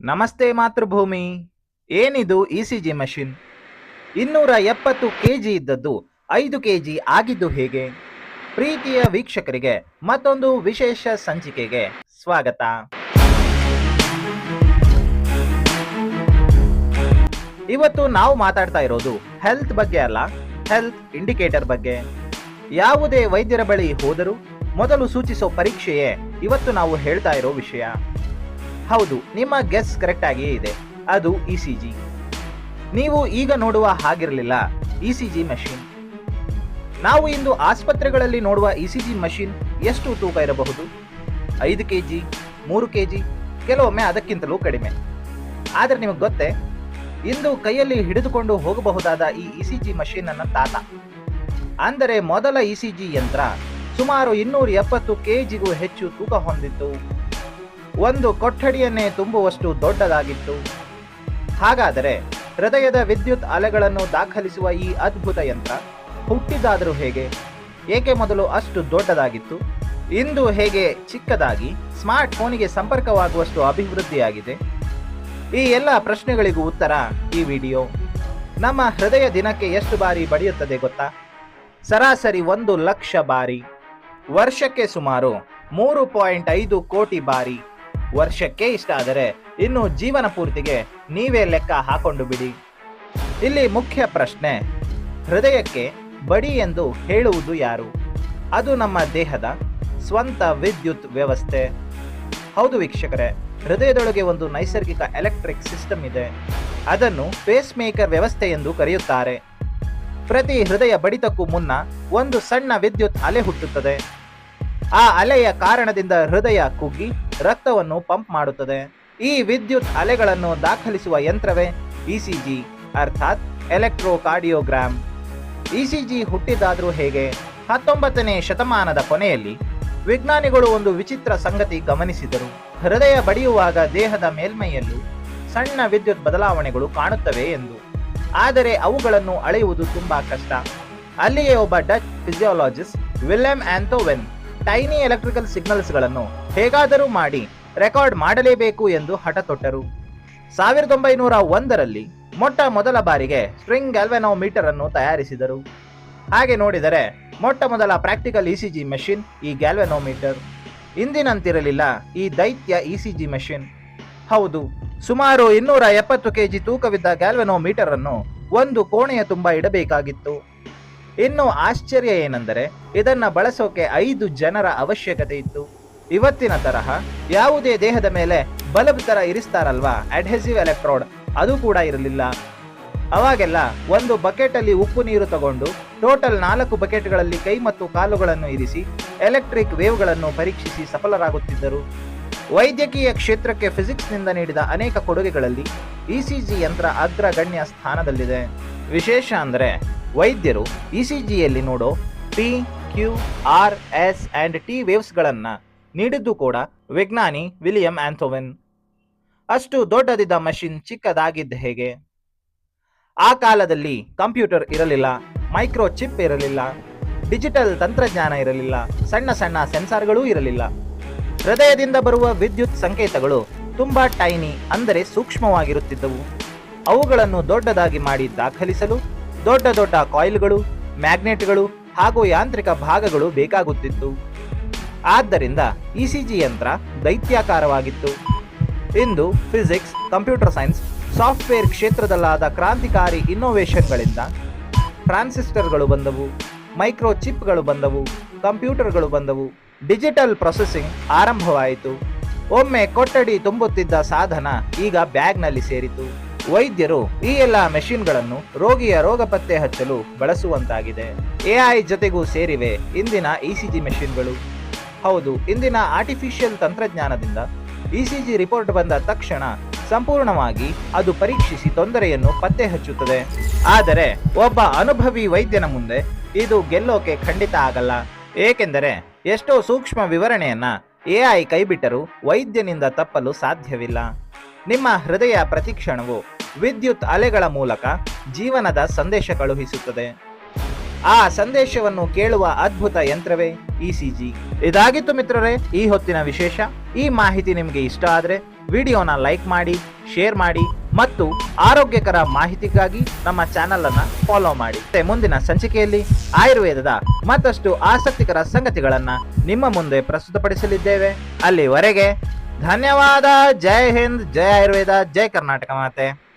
ನಮಸ್ತೆ ಮಾತೃಭೂಮಿ. ಏನಿದು ECG machine? 270 KG ಇದ್ದದ್ದು 5 ಕೆಜಿ ಆಗಿದ್ದು ಹೇಗೆ? ಪ್ರೀತಿಯ ವೀಕ್ಷಕರಿಗೆ ಮತ್ತೊಂದು ವಿಶೇಷ ಸಂಚಿಕೆಗೆ ಸ್ವಾಗತ. ಇವತ್ತು ನಾವು ಮಾತಾಡ್ತಾ ಇರೋದು ಹೆಲ್ತ್ ಬಗ್ಗೆ ಅಲ್ಲ, ಹೆಲ್ತ್ ಇಂಡಿಕೇಟರ್ ಬಗ್ಗೆ. ಯಾವುದೇ ವೈದ್ಯರ ಬಳಿ ಹೋದರೂ ಮೊದಲು ಸೂಚಿಸೋ ಪರೀಕ್ಷೆಯೇ ಇವತ್ತು ನಾವು ಹೇಳ್ತಾ ಇರೋ ವಿಷಯ. ಹೌದು, ನಿಮ್ಮ ಗೆಸ್ ಕರೆಕ್ಟ್ ಆಗಿಯೇ ಇದೆ. ಅದು ಇಸಿಜಿ. ನೀವು ಈಗ ನೋಡುವ ಹಾಗಿರಲಿಲ್ಲ ಇಸಿಜಿ ಮಷಿನ್. ನಾವು ಇಂದು ಆಸ್ಪತ್ರೆಗಳಲ್ಲಿ ನೋಡುವ ಇಸಿಜಿ ಮಷಿನ್ ಎಷ್ಟು ತೂಕ ಇರಬಹುದು? 5 ಕೆಜಿ, 3 ಕೆಜಿ, ಕೆಲವೊಮ್ಮೆ ಅದಕ್ಕಿಂತಲೂ ಕಡಿಮೆ. ಆದರೆ ನಿಮಗೆ ಗೊತ್ತೇ, ಇಂದು ಕೈಯಲ್ಲಿ ಹಿಡಿದುಕೊಂಡು ಹೋಗಬಹುದಾದ ಈ ಇಸಿಜಿ ಮಷಿನ್ ಅನ್ನ ತಾತ, ಅಂದರೆ ಮೊದಲ ಇಸಿಜಿ ಯಂತ್ರ ಸುಮಾರು 270 ಕೆಜಿಗೂ ಹೆಚ್ಚು ತೂಕ ಹೊಂದಿತ್ತು. ಒಂದು ಕೊಠಡಿಯನ್ನೇ ತುಂಬುವಷ್ಟು ದೊಡ್ಡದಾಗಿತ್ತು. ಹಾಗಾದರೆ ಹೃದಯದ ವಿದ್ಯುತ್ ಅಲೆಗಳನ್ನು ದಾಖಲಿಸುವ ಈ ಅದ್ಭುತ ಯಂತ್ರ ಹುಟ್ಟಿದಾದರೂ ಹೇಗೆ? ಏಕೆ ಮೊದಲು ಅಷ್ಟು ದೊಡ್ಡದಾಗಿತ್ತು? ಇಂದು ಹೇಗೆ ಚಿಕ್ಕದಾಗಿ ಸ್ಮಾರ್ಟ್ ಫೋನಿಗೆ ಸಂಪರ್ಕವಾಗುವಷ್ಟು ಅಭಿವೃದ್ಧಿಯಾಗಿದೆ? ಈ ಎಲ್ಲ ಪ್ರಶ್ನೆಗಳಿಗೂ ಉತ್ತರ ಈ ವಿಡಿಯೋ. ನಮ್ಮ ಹೃದಯ ದಿನಕ್ಕೆ ಎಷ್ಟು ಬಾರಿ ಬಡಿಯುತ್ತದೆ ಗೊತ್ತಾ? ಸರಾಸರಿ 1 ಲಕ್ಷ ಬಾರಿ. ವರ್ಷಕ್ಕೆ ಸುಮಾರು 3.5 ಕೋಟಿ ಬಾರಿ. ವರ್ಷಕ್ಕೆ ಇಷ್ಟ ಆದರೆ ಇನ್ನು ಜೀವನ ಪೂರ್ತಿಗೆ ನೀವೇ ಲೆಕ್ಕ ಹಾಕೊಂಡು ಬಿಡಿ. ಇಲ್ಲಿ ಮುಖ್ಯ ಪ್ರಶ್ನೆ, ಹೃದಯಕ್ಕೆ ಬಡಿ ಎಂದು ಹೇಳುವುದು ಯಾರು? ಅದು ನಮ್ಮ ದೇಹದ ಸ್ವಂತ ವಿದ್ಯುತ್ ವ್ಯವಸ್ಥೆ. ಹೌದು ವೀಕ್ಷಕರೇ, ಹೃದಯದೊಳಗೆ ಒಂದು ನೈಸರ್ಗಿಕ ಎಲೆಕ್ಟ್ರಿಕ್ ಸಿಸ್ಟಮ್ ಇದೆ. ಅದನ್ನು ಪೇಸ್ ಮೇಕರ್ ವ್ಯವಸ್ಥೆ ಎಂದು ಕರೆಯುತ್ತಾರೆ. ಪ್ರತಿ ಹೃದಯ ಬಡಿತಕ್ಕೂ ಮುನ್ನ ಒಂದು ಸಣ್ಣ ವಿದ್ಯುತ್ ಅಲೆ ಹುಟ್ಟುತ್ತದೆ. ಆ ಅಲೆಯ ಕಾರಣದಿಂದ ಹೃದಯ ಕುಗ್ಗಿ ರಕ್ತವನ್ನು ಪಂಪ್ ಮಾಡುತ್ತದೆ. ಈ ವಿದ್ಯುತ್ ಅಲೆಗಳನ್ನು ದಾಖಲಿಸುವ ಯಂತ್ರವೇ ಇಸಿಜಿ, ಅರ್ಥಾತ್ ಎಲೆಕ್ಟ್ರೋಕಾರ್ಡಿಯೋಗ್ರಾಮ್. ಇಸಿಜಿ ಹುಟ್ಟಿದಾದ್ರೂ ಹೇಗೆ? 19ನೇ ಶತಮಾನದ ಕೊನೆಯಲ್ಲಿ ವಿಜ್ಞಾನಿಗಳು ಒಂದು ವಿಚಿತ್ರ ಸಂಗತಿ ಗಮನಿಸಿದರು. ಹೃದಯ ಬಡಿಯುವಾಗ ದೇಹದ ಮೇಲ್ಮೈಯಲ್ಲೂ ಸಣ್ಣ ವಿದ್ಯುತ್ ಬದಲಾವಣೆಗಳು ಕಾಣುತ್ತವೆ ಎಂದು. ಆದರೆ ಅವುಗಳನ್ನು ಅಳೆಯುವುದು ತುಂಬಾ ಕಷ್ಟ. ಅಲ್ಲಿಯೇ ಒಬ್ಬ ಡಚ್ ಫಿಸಿಯಾಲಜಿಸ್ಟ್ ವಿಲೆಮ್ ಆಂಥೋವೆನ್ ಟೈನಿ ಎಲೆಕ್ಟ್ರಿಕಲ್ ಸಿಗ್ನಲ್ಸ್ಗಳನ್ನು ಹೇಗಾದರೂ ಮಾಡಿ ರೆಕಾರ್ಡ್ ಮಾಡಲೇಬೇಕು ಎಂದು ಹಠ ತೊಟ್ಟರು. 1901ರಲ್ಲಿ ಮೊಟ್ಟ ಮೊದಲ ಬಾರಿಗೆ ಸ್ಟ್ರಿಂಗ್ ಗ್ಯಾಲ್ವೆನೋಮೀಟರ್ ಅನ್ನು ತಯಾರಿಸಿದರು. ಹಾಗೆ ನೋಡಿದರೆ ಮೊಟ್ಟ ಮೊದಲ ಪ್ರಾಕ್ಟಿಕಲ್ ಇಸಿಜಿ ಮೆಷಿನ್ ಈ ಗ್ಯಾಲ್ವೆನೋಮೀಟರ್. ಇಂದಿನಂತಿರಲಿಲ್ಲ ಈ ದೈತ್ಯ ಇಸಿಜಿ ಮೆಷಿನ್. ಹೌದು, ಸುಮಾರು 270 ಕೆಜಿ ತೂಕವಿದ್ದ ಗ್ಯಾಲ್ವೆನೋಮೀಟರ್ ಅನ್ನು ಒಂದು ಕೋಣೆಯ ತುಂಬ ಇಡಬೇಕಾಗಿತ್ತು. ಇನ್ನು ಆಶ್ಚರ್ಯ ಏನೆಂದರೆ ಇದನ್ನ ಬಳಸೋಕೆ 5 ಜನರ ಅವಶ್ಯಕತೆ ಇತ್ತು. ಇವತ್ತಿನ ತರಹ ಯಾವುದೇ ದೇಹದ ಮೇಲೆ ಬಲ್ಬ್ ತರ ಇರಿಸ್ತಾರಲ್ವಾ, ಅಡ್ಹೆಸಿವ್ ಎಲೆಕ್ಟ್ರೋಡ್, ಅದು ಕೂಡ ಇರಲಿಲ್ಲ. ಅವಾಗೆಲ್ಲ ಒಂದು ಬಕೆಟ್ ಅಲ್ಲಿ ಉಪ್ಪು ನೀರು ತಗೊಂಡು ಟೋಟಲ್ 4 ಬಕೆಟ್ಗಳಲ್ಲಿ ಕೈ ಮತ್ತು ಕಾಲುಗಳನ್ನು ಇರಿಸಿ ಎಲೆಕ್ಟ್ರಿಕ್ ವೇವ್ಗಳನ್ನು ಪರೀಕ್ಷಿಸಿ ಸಫಲರಾಗುತ್ತಿದ್ದರು. ವೈದ್ಯಕೀಯ ಕ್ಷೇತ್ರಕ್ಕೆ ಫಿಸಿಕ್ಸ್ನಿಂದ ನೀಡಿದ ಅನೇಕ ಕೊಡುಗೆಗಳಲ್ಲಿ ಇಸಿಜಿ ಯಂತ್ರ ಅಗ್ರಗಣ್ಯ ಸ್ಥಾನದಲ್ಲಿದೆ. ವಿಶೇಷ ಅಂದರೆ ವೈದ್ಯರು ಇಸಿಜಿಯಲ್ಲಿ ನೋಡೋ P, Q, R, S and T ವೇವ್ಸ್ಗಳನ್ನು ನೀಡಿದ್ದು ಕೂಡ ವಿಜ್ಞಾನಿ ವಿಲಿಯಂ ಆಂಥೋವೆನ್. ಅಷ್ಟು ದೊಡ್ಡದಿದ್ದ ಮಷಿನ್ ಚಿಕ್ಕದಾಗಿದ್ದ ಹೇಗೆ? ಆ ಕಾಲದಲ್ಲಿ ಕಂಪ್ಯೂಟರ್ ಇರಲಿಲ್ಲ, ಮೈಕ್ರೋ ಚಿಪ್ ಇರಲಿಲ್ಲ, ಡಿಜಿಟಲ್ ತಂತ್ರಜ್ಞಾನ ಇರಲಿಲ್ಲ, ಸಣ್ಣ ಸಣ್ಣ ಸೆನ್ಸಾರ್ಗಳೂ ಇರಲಿಲ್ಲ. ಹೃದಯದಿಂದ ಬರುವ ವಿದ್ಯುತ್ ಸಂಕೇತಗಳು ತುಂಬಾ ಟೈನಿ, ಅಂದರೆ ಸೂಕ್ಷ್ಮವಾಗಿರುತ್ತಿದ್ದವು. ಅವುಗಳನ್ನು ದೊಡ್ಡದಾಗಿ ಮಾಡಿ ದಾಖಲಿಸಲು ದೊಡ್ಡ ದೊಡ್ಡ ಕಾಯಿಲ್ಗಳು, ಮ್ಯಾಗ್ನೆಟ್ಗಳು ಹಾಗೂ ಯಾಂತ್ರಿಕ ಭಾಗಗಳು ಬೇಕಾಗುತ್ತಿತ್ತು. ಆದ್ದರಿಂದ ಇಸಿಜಿ ಯಂತ್ರ ದೈತ್ಯಾಕಾರವಾಗಿತ್ತು. ಇಂದು ಫಿಸಿಕ್ಸ್, ಕಂಪ್ಯೂಟರ್ ಸೈನ್ಸ್, ಸಾಫ್ಟ್ವೇರ್ ಕ್ಷೇತ್ರದಲ್ಲಾದ ಕ್ರಾಂತಿಕಾರಿ ಇನ್ನೋವೇಷನ್ಗಳಿಂದ ಟ್ರಾನ್ಸಿಸ್ಟರ್ಗಳು ಬಂದವು, ಮೈಕ್ರೋ ಚಿಪ್ಗಳು ಬಂದವು, ಕಂಪ್ಯೂಟರ್ಗಳು ಬಂದವು, ಡಿಜಿಟಲ್ ಪ್ರೊಸೆಸಿಂಗ್ ಆರಂಭವಾಯಿತು. ಒಮ್ಮೆ ಕೊಠಡಿ ತುಂಬುತ್ತಿದ್ದ ಸಾಧನ ಈಗ ಬ್ಯಾಗ್ನಲ್ಲಿ ಸೇರಿತು. ವೈದ್ಯರು ಈ ಎಲ್ಲ ಮೆಷಿನ್ಗಳನ್ನು ರೋಗಿಯ ರೋಗ ಪತ್ತೆ ಹಚ್ಚಲು ಬಳಸುವಂತಾಗಿದೆ. ಎಐ ಜೊತೆಗೂ ಸೇರಿವೆ ಇಂದಿನ ಇಸಿಜಿ ಮೆಷಿನ್ಗಳು. ಹೌದು, ಇಂದಿನ ಆರ್ಟಿಫಿಷಿಯಲ್ ತಂತ್ರಜ್ಞಾನದಿಂದ ಇಸಿಜಿ ರಿಪೋರ್ಟ್ ಬಂದ ತಕ್ಷಣ ಸಂಪೂರ್ಣವಾಗಿ ಅದು ಪರೀಕ್ಷಿಸಿ ತೊಂದರೆಯನ್ನು ಪತ್ತೆ ಹಚ್ಚುತ್ತದೆ. ಆದರೆ ಒಬ್ಬ ಅನುಭವಿ ವೈದ್ಯನ ಮುಂದೆ ಇದು ಗೆಲ್ಲೋಕೆ ಖಂಡಿತ ಆಗಲ್ಲ. ಏಕೆಂದರೆ ಎಷ್ಟೋ ಸೂಕ್ಷ್ಮ ವಿವರಣೆಯನ್ನ ಎಐ ಕೈಬಿಟ್ಟರೂ ವೈದ್ಯನಿಂದ ತಪ್ಪಲು ಸಾಧ್ಯವಿಲ್ಲ. ನಿಮ್ಮ ಹೃದಯ ಪ್ರತಿಕ್ಷಣವು ವಿದ್ಯುತ್ ಅಲೆಗಳ ಮೂಲಕ ಜೀವನದ ಸಂದೇಶ ಕಳುಹಿಸುತ್ತದೆ. ಆ ಸಂದೇಶವನ್ನು ಕೇಳುವ ಅದ್ಭುತ ಯಂತ್ರವೇ ಇಸಿಜಿ. ಇದಾಗಿತ್ತು ಮಿತ್ರರೇ ಈ ಹೊತ್ತಿನ ವಿಶೇಷ. ಈ ಮಾಹಿತಿ ನಿಮಗೆ ಇಷ್ಟ ಆದರೆ ವಿಡಿಯೋನ ಲೈಕ್ ಮಾಡಿ, ಶೇರ್ ಮಾಡಿ ಮತ್ತು ಆರೋಗ್ಯಕರ ಮಾಹಿತಿಗಾಗಿ ನಮ್ಮ ಚಾನೆಲ್ ಅನ್ನ ಫಾಲೋ ಮಾಡಿ. ಮತ್ತೆ ಮುಂದಿನ ಸಂಚಿಕೆಯಲ್ಲಿ ಆಯುರ್ವೇದದ ಮತ್ತಷ್ಟು ಆಸಕ್ತಿಕರ ಸಂಗತಿಗಳನ್ನ ನಿಮ್ಮ ಮುಂದೆ ಪ್ರಸ್ತುತಪಡಿಸಲಿದ್ದೇವೆ. ಅಲ್ಲಿವರೆಗೆ ಧನ್ಯವಾದ. ಜೈ ಹಿಂದ್, ಜೈ ಆಯುರ್ವೇದ, ಜೈ ಕರ್ನಾಟಕ ಮಾತೆ.